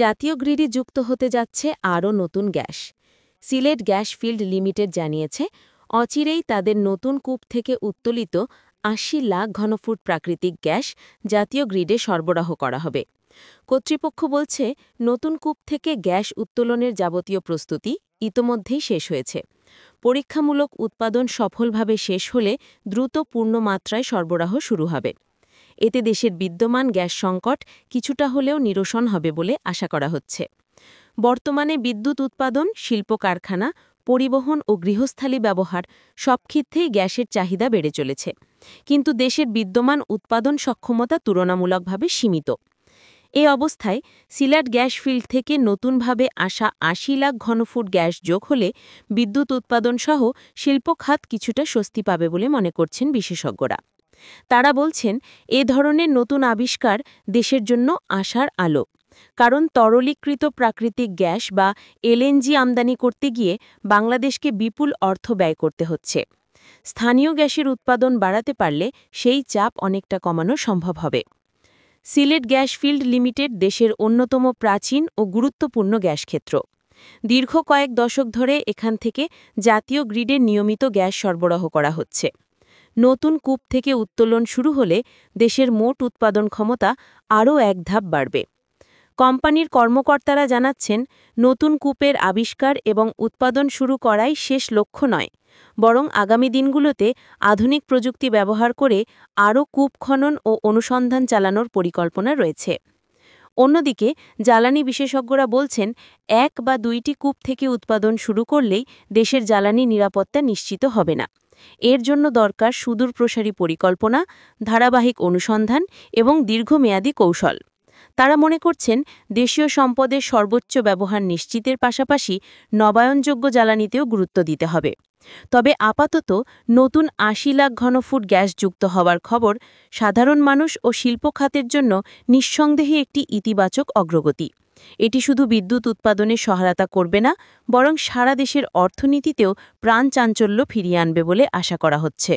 জাতীয় গ্রিডে যুক্ত হতে যাচ্ছে আরও নতুন gas. Sylhet gas field limited জানিয়েছে, অচিরেই তাদের নতুন কূপ থেকে উত্তোলিত ৮০ লাখ ঘনফুট প্রাকৃতিক গ্যাস জাতীয় গ্রিডে সরবরাহ করা হবে। কর্তৃপক্ষ বলছে, নতুন কূপ থেকে গ্যাস উত্তোলনের যাবতীয় প্রস্তুতি ইতোমধ্যেই শেষ হয়েছে। পরীক্ষামূলক উৎপাদন সফলভাবে শেষ হলে দ্রুত পূর্ণমাত্রায় সরবরাহ শুরু হবে। এতে দেশের বিদ্যমান গ্যাস সংকট কিছুটা হলেও নিরসন হবে বলে আশা করা হচ্ছে। বর্তমানে বিদ্যুৎ উৎপাদন, শিল্প কারখানা, পরিবহন ও গৃহস্থালী ব্যবহার সব ক্ষেত্রেই গ্যাসের চাহিদা বেড়ে চলেছে, কিন্তু দেশের বিদ্যমান উৎপাদন সক্ষমতা তুলনামূলকভাবে সীমিত। এ অবস্থায় সিলেট গ্যাস ফিল্ড থেকে নতুনভাবে আসা ৮০ লাখ ঘনফুট গ্যাস যোগ হলে বিদ্যুৎ উৎপাদনসহ শিল্প খাত কিছুটা স্বস্তি পাবে বলে মনে করছেন বিশেষজ্ঞরা। তারা বলছেন, এ ধরনের নতুন আবিষ্কার দেশের জন্য আশার আলো। কারণ তরলীকৃত প্রাকৃতিক গ্যাস বা এলএনজি আমদানি করতে গিয়ে বাংলাদেশকে বিপুল অর্থ ব্যয় করতে হচ্ছে। স্থানীয় গ্যাসের উৎপাদন বাড়াতে পারলে সেই চাপ অনেকটা কমানো সম্ভব হবে। সিলেট গ্যাস ফিল্ড লিমিটেড দেশের অন্যতম প্রাচীন ও গুরুত্বপূর্ণ গ্যাস ক্ষেত্র। দীর্ঘ কয়েক দশক ধরে এখান থেকে জাতীয় গ্রিডে নিয়মিত গ্যাস সরবরাহ করা হচ্ছে। নতুন কূপ থেকে উত্তোলন শুরু হলে দেশের মোট উৎপাদন ক্ষমতা আরও এক ধাপ বাড়বে। কোম্পানির কর্মকর্তারা জানাচ্ছেন, নতুন কূপের আবিষ্কার এবং উৎপাদন শুরু করাই শেষ লক্ষ্য নয়, বরং আগামী দিনগুলোতে আধুনিক প্রযুক্তি ব্যবহার করে আরও কূপ খনন ও অনুসন্ধান চালানোর পরিকল্পনা রয়েছে। অন্যদিকে জ্বালানি বিশেষজ্ঞরা বলছেন, এক বা দুইটি কূপ থেকে উৎপাদন শুরু করলেই দেশের জ্বালানি নিরাপত্তা নিশ্চিত হবে না। এর জন্য দরকার সুদূরপ্রসারী পরিকল্পনা, ধারাবাহিক অনুসন্ধান এবং দীর্ঘমেয়াদী কৌশল। তারা মনে করছেন, দেশীয় সম্পদের সর্বোচ্চ ব্যবহার নিশ্চিতের পাশাপাশি নবায়নযোগ্য জ্বালানিতেও গুরুত্ব দিতে হবে। তবে আপাতত নতুন ৮০ লাখ ঘনফুট গ্যাস যুক্ত হওয়ার খবর সাধারণ মানুষ ও শিল্প খাতের জন্য নিঃসন্দেহে একটি ইতিবাচক অগ্রগতি। এটি শুধু বিদ্যুৎ উৎপাদনে সহায়তা করবে না, বরং সারা দেশের অর্থনীতিতেও প্রাণচাঞ্চল্য ফিরিয়ে আনবে বলে আশা করা হচ্ছে।